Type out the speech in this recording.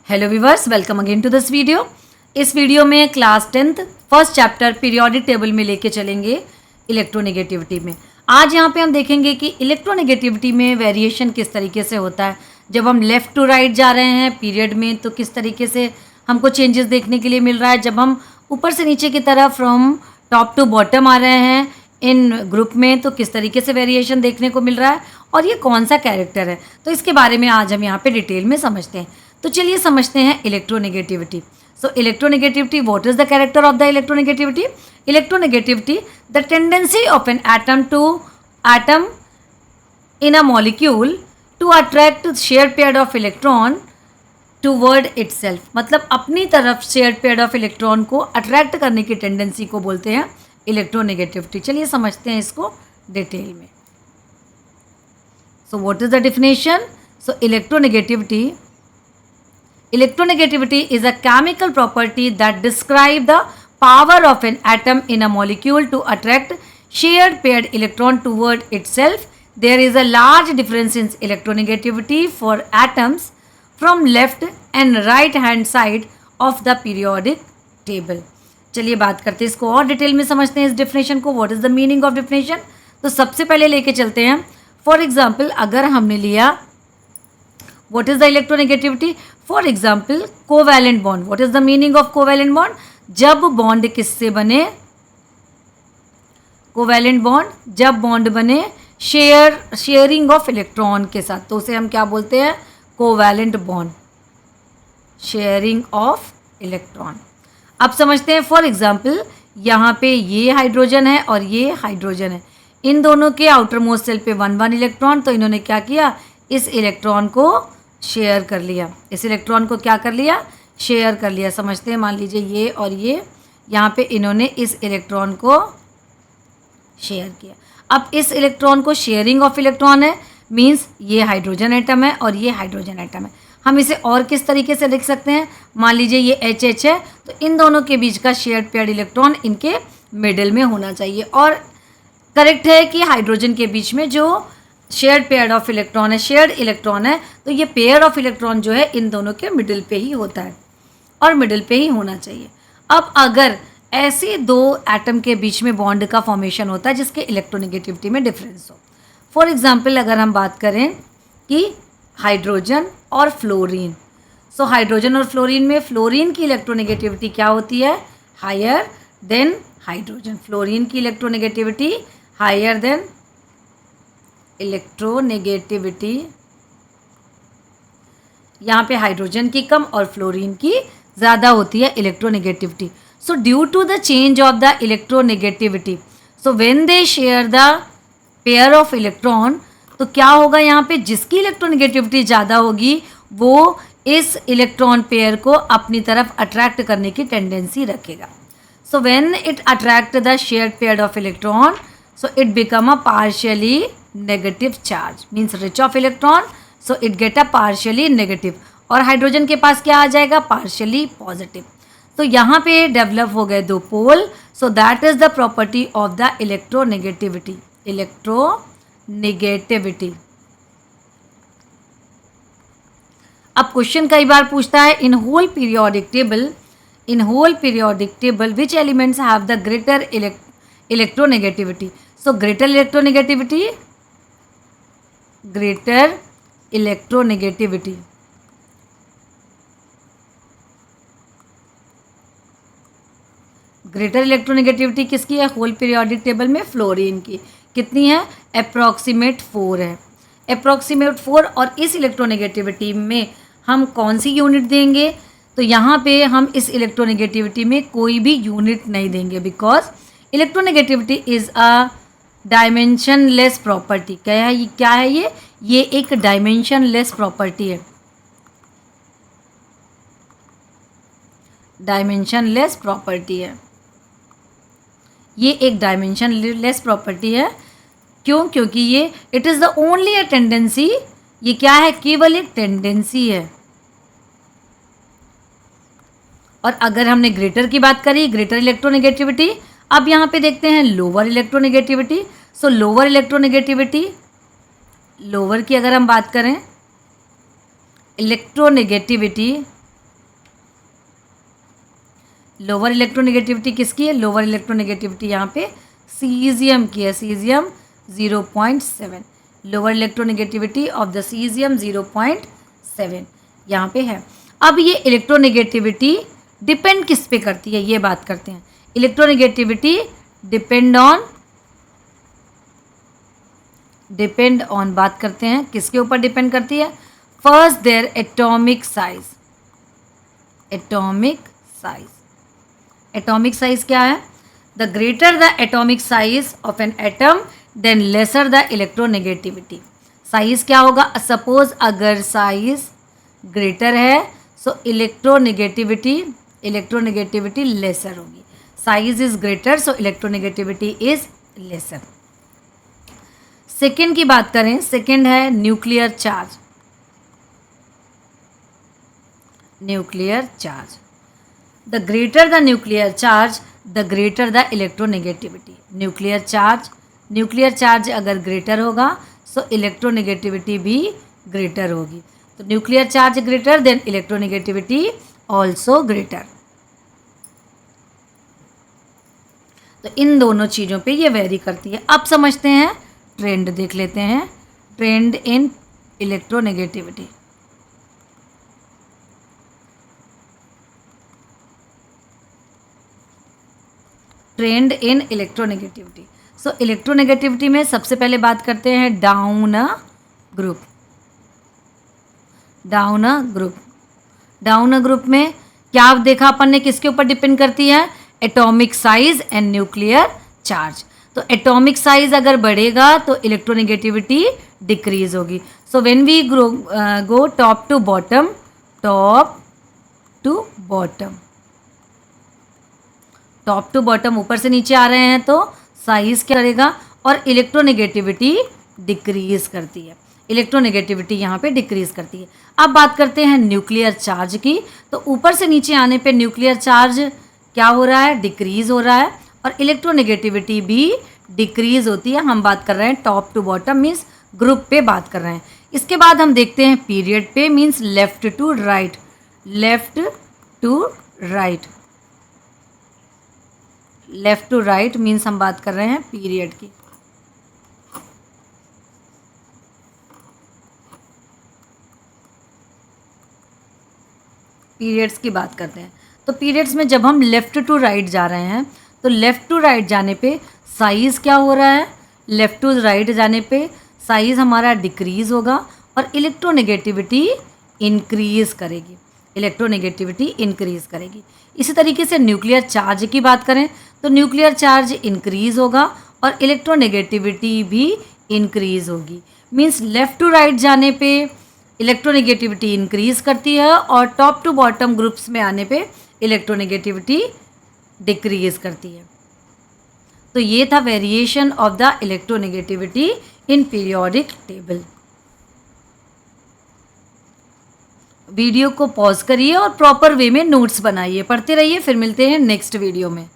Hello viewers, welcome again to this video. इस video में class 10th first chapter periodic table में लेके चलेंगे इलेक्ट्रोनेगेटिविटी में। आज यहाँ पे हम देखेंगे कि इलेक्ट्रोनेगेटिविटी में वेरिएशन किस तरीके से होता है। जब हम लेफ़्ट टू राइट जा रहे हैं पीरियड में तो किस तरीके से हमको चेंजेस देखने के लिए मिल रहा है। जब हम ऊपर से नीचे की तरफ फ्रॉम टॉप टू बॉटम आ रहे हैं इन ग्रुप में तो किस तरीके से वेरिएशन देखने को मिल रहा है और ये कौन सा कैरेक्टर है, तो इसके बारे में आज हम यहाँ पे डिटेल में समझते हैं। तो चलिए समझते हैं electronegativity. So electronegativity, what is the character of the electronegativity? Electronegativity, the tendency of an atom in a molecule to attract share pair of electron toward itself. मतलब अपनी तरफ शेयर पेयर ऑफ इलेक्ट्रॉन को attract करने की tendency को बोलते हैं electronegativity. चलिए समझते हैं इसको डिटेल में। So what is the definition? So Electronegativity is a chemical property that describe the power of an atom in a molecule to attract shared paired electron toward itself. There is a large difference in electronegativity for atoms from left and right hand side of the periodic table. चलिए बात करते हैं इसको और detail में समझते हैं इस डेफिनेशन को। What is the meaning of definition? तो सबसे पहले लेके चलते हैं। फॉर एग्जाम्पल अगर हमने लिया what is the electronegativity, for example covalent bond. What is the meaning of covalent bond? जब बॉन्ड किससे बने? कोवैलेंट बॉन्ड जब बॉन्ड बने शेयरिंग ऑफ इलेक्ट्रॉन के साथ, तो उसे हम क्या बोलते हैं? Covalent bond, sharing of electron. अब समझते हैं। फॉर एग्जाम्पल यहाँ पे ये हाइड्रोजन है और ये हाइड्रोजन है, इन दोनों के आउटर मोस्ट सेल पे 1 इलेक्ट्रॉन, तो इन्होंने क्या किया? इस इलेक्ट्रॉन को शेयर कर लिया। इस इलेक्ट्रॉन को क्या कर लिया? शेयर कर लिया। समझते हैं, मान लीजिए ये और ये, यहाँ पे इन्होंने इस इलेक्ट्रॉन को शेयर किया। अब इस इलेक्ट्रॉन को शेयरिंग ऑफ इलेक्ट्रॉन है, मींस ये हाइड्रोजन एटम है और ये हाइड्रोजन एटम है। हम इसे और किस तरीके से लिख सकते हैं? मान लीजिए ये HH है, तो इन दोनों के बीच का शेयर्ड पेयर्ड इलेक्ट्रॉन इनके मिडिल में होना चाहिए। और करेक्ट है कि हाइड्रोजन के बीच में जो शेयर्ड पेयर ऑफ इलेक्ट्रॉन है, शेयर्ड इलेक्ट्रॉन है, तो ये पेयर ऑफ इलेक्ट्रॉन जो है इन दोनों के मिडिल पे ही होता है और मिडिल पे ही होना चाहिए। अब अगर ऐसे दो एटम के बीच में बॉन्ड का फॉर्मेशन होता है जिसके इलेक्ट्रोनेगेटिविटी में डिफरेंस हो, फॉर एग्जांपल अगर हम बात करें कि हाइड्रोजन और फ्लोरीन, सो हाइड्रोजन और फ्लोरीन में फ्लोरीन की इलेक्ट्रोनेगेटिविटी क्या होती है? Higher than hydrogen. फ्लोरीन की इलेक्ट्रोनेगेटिविटी हायर देन इलेक्ट्रोनेगेटिविटी, यहाँ पे हाइड्रोजन की कम और फ्लोरीन की ज़्यादा होती है electronegativity. So due to the change of the electronegativity, so when they share the pair of electron, तो क्या होगा यहाँ पे? जिसकी इलेक्ट्रोनेगेटिविटी ज़्यादा होगी वो इस इलेक्ट्रॉन पेयर को अपनी तरफ अट्रैक्ट करने की टेंडेंसी रखेगा। So when it attract the shared pair of electron, so it become a partially negative charge, means rich of electron, so it get a partially negative। और हाइड्रोजन के पास क्या आ जाएगा? partially positive। तो यहाँ पे डेवलप हो गए दो pole. So that is the property of the electronegativity. Electronegativity. अब क्वेश्चन कई बार पूछता है in whole periodic table which elements have the greater electronegativity. So greater electronegativity किसकी है? होल पीरियोडिक टेबल में फ्लोरीन की। कितनी है? अप्रॉक्सीमेट 4 है, अप्रॉक्सीमेट 4। और इस इलेक्ट्रोनेगेटिविटी में हम कौन सी यूनिट देंगे? तो यहाँ पे हम इस इलेक्ट्रोनेगेटिविटी में कोई भी यूनिट नहीं देंगे, because electronegativity is a dimensionless property. क्या है ये एक डायमेंशनलेस प्रॉपर्टी है। डायमेंशनलेस प्रॉपर्टी है, ये एक डायमेंशनलेस प्रॉपर्टी है। क्यों? क्योंकि ये it is the only a tendency, ये क्या है? केवल एक टेंडेंसी है। और अगर हमने ग्रेटर की बात करी, ग्रेटर इलेक्ट्रोनेगेटिविटी, अब यहाँ पे देखते हैं लोअर इलेक्ट्रोनेगेटिविटी। सो लोअर इलेक्ट्रोनेगेटिविटी, लोअर की अगर हम बात करें इलेक्ट्रोनेगेटिविटी लोअर इलेक्ट्रोनेगेटिविटी किसकी है? लोअर इलेक्ट्रोनेगेटिविटी यहाँ पे सीजियम की है, caesium 0.7, lower electronegativity of the caesium 0.7 यहाँ पे है। अब ये इलेक्ट्रोनेगेटिविटी डिपेंड किस पे करती है, ये बात करते हैं। इलेक्ट्रोनेगेटिविटी डिपेंड ऑन बात करते हैं, किसके ऊपर डिपेंड करती है? First their atomic size. Atomic size क्या है? The greater the atomic size of an atom then lesser the electronegativity. Size क्या होगा? सपोज अगर साइज ग्रेटर है सो इलेक्ट्रोनेगेटिविटी लेसर होगी। Size is greater so electronegativity is lesser. Second की बात करें, सेकेंड है nuclear charge. The greater the nuclear charge the greater the electronegativity. Nuclear charge अगर ग्रेटर होगा सो इलेक्ट्रोनेगेटिविटी भी ग्रेटर होगी। तो nuclear charge greater than electronegativity also greater. तो इन दोनों चीज़ों पे ये वेरी करती है। अब समझते हैं, ट्रेंड देख लेते हैं, ट्रेंड इन इलेक्ट्रोनेगेटिविटी। ट्रेंड इन इलेक्ट्रोनेगेटिविटी। सो इलेक्ट्रोनेगेटिविटी में सबसे पहले बात करते हैं down a group. Down a group में क्या देखा अपन ने, किसके ऊपर डिपेंड करती है? Atomic size and nuclear charge. तो एटॉमिक साइज अगर बढ़ेगा तो इलेक्ट्रोनेगेटिविटी डिक्रीज होगी। So when we go top to bottom, top to bottom ऊपर से नीचे आ रहे हैं तो साइज क्या करेगा? और इलेक्ट्रोनेगेटिविटी डिक्रीज करती है। इलेक्ट्रोनेगेटिविटी यहाँ पे डिक्रीज करती है। अब बात करते हैं न्यूक्लियर चार्ज की। तो ऊपर से नीचे आने पे न्यूक्लियर चार्ज क्या हो रहा है? डिक्रीज हो रहा है और इलेक्ट्रोनेगेटिविटी भी डिक्रीज होती है। हम बात कर रहे हैं top to bottom means group पे बात कर रहे हैं। इसके बाद हम देखते हैं पीरियड पे means left to right. Left to right means हम बात कर रहे हैं पीरियड की। पीरियड्स की बात करते हैं। तो पीरियड्स में जब हम लेफ़्ट टू राइट जा रहे हैं तो लेफ़्ट टू राइट जाने पे साइज़ क्या हो रहा है? लेफ़्ट टू राइट जाने पे साइज़ हमारा डिक्रीज़ होगा और इलेक्ट्रोनेगेटिविटी इंक्रीज़ करेगी। इसी तरीके से न्यूक्लियर चार्ज की बात करें तो न्यूक्लियर चार्ज इंक्रीज़ होगा और इलेक्ट्रोनेगेटिविटी भी इंक्रीज़ होगी। मीन्स लेफ़्ट टू राइट जाने पे इलेक्ट्रोनेगेटिविटी इंक्रीज़ करती है और टॉप टू बॉटम ग्रुप्स में आने पे इलेक्ट्रोनेगेटिविटी डिक्रीज़ करती है। तो ये था variation of the electronegativity in periodic table. Video को पॉज करिए और प्रॉपर वे में नोट्स बनाइए, पढ़ते रहिए। फिर मिलते हैं नेक्स्ट वीडियो में।